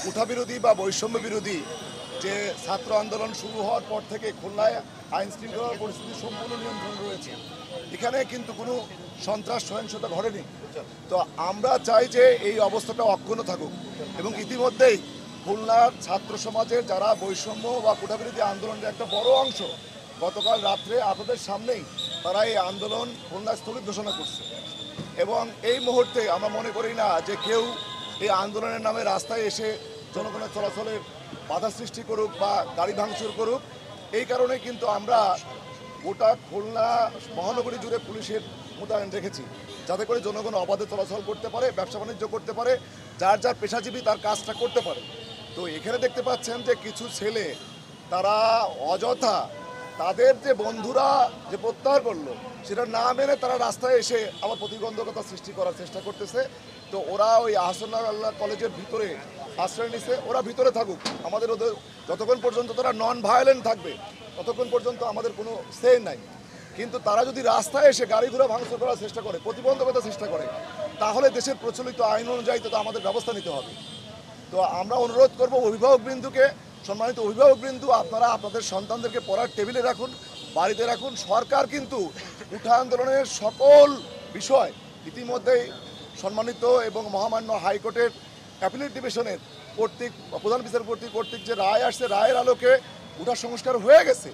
কোঠা বিরোধী বা বৈষম্য বিরোধী যে ছাত্র আন্দোলন শুরু হওয়ার পর থেকে খুলনায় আইন শৃঙ্খলা পরিস্থিতি সম্পূর্ণ নিয়ন্ত্রণ রয়েছে। এখানে কিন্তু কোনো সন্ত্রাস সহিংসতা ঘটেনি। তো আমরা চাই যে এই অবস্থাটা অক্ষুণ্ণ থাকুক এবং ইতিমধ্যেই খুলনার ছাত্র সমাজের যারা বৈষম্য বা কোঠা বিরোধী আন্দোলনের একটা বড় অংশ গতকাল রাত্রে আপনাদের সামনেই তারা এই আন্দোলন খুলনা স্থগিত ঘোষণা করছে এবং এই মুহূর্তে আমরা মনে করি না যে কেউ এই আন্দোলনের নামে রাস্তায় এসে জনগণের চলাচলের বাধা সৃষ্টি করুক বা গাড়ি ভাঙচুর করুক। এই কারণে কিন্তু আমরা গোটা খুলনা মহানগরী জুড়ে পুলিশের মোতায়েন রেখেছি, যাতে করে জনগণ অবাধে চলাচল করতে পারে, ব্যবসা বাণিজ্য করতে পারে, যার যার পেশাজীবী তার কাজটা করতে পারে। তো এখানে দেখতে পাচ্ছেন যে কিছু ছেলে তারা অযথা তাদের যে বন্ধুরা যে প্রত্যাহার করলো সেটা না মেনে তারা রাস্তায় এসে আবার প্রতিবন্ধকতা সৃষ্টি করার চেষ্টা করতেছে। তো ওরা ওই আহসানুল্লাহ কলেজের ভিতরে আশ্রয় নিছে, ওরা ভিতরে থাকুক, আমাদের ওদের যতক্ষণ পর্যন্ত তারা নন ভায়োলেন্ট থাকবে ততক্ষণ পর্যন্ত আমাদের কোনো সে নাই। কিন্তু তারা যদি রাস্তায় এসে গাড়ি ঘোড়া ভাঙচুর করার চেষ্টা করে, প্রতিবন্ধকতা চেষ্টা করে, তাহলে দেশের প্রচলিত আইন অনুযায়ী তো আমাদের ব্যবস্থা নিতে হবে। তো আমরা অনুরোধ করব অভিভাবকবৃন্দুকে, সম্মানিত অভিভাবকবৃন্দু, আপনারা আপনাদের সন্তানদেরকে পড়ার টেবিলে রাখুন, বাড়িতে রাখুন। সরকার কিন্তু উঠা আন্দোলনের সকল বিষয় ইতিমধ্যেই সম্মানিত এবং মহামান্য হাইকোর্টের অ্যাপিলেট ডিভিশনের কর্তৃক প্রধান বিচারপতি কর্তৃক যে রায় আসছে, রায়ের আলোকে উঠা সংস্কার হয়ে গেছে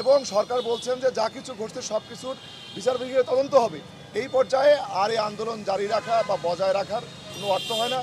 এবং সরকার বলছেন যে যা কিছু ঘটছে সব কিছুর বিচার বিভাগীয় তদন্ত হবে। এই পর্যায়ে আর এই আন্দোলন জারি রাখা বা বজায় রাখার কোনো অর্থ হয় না।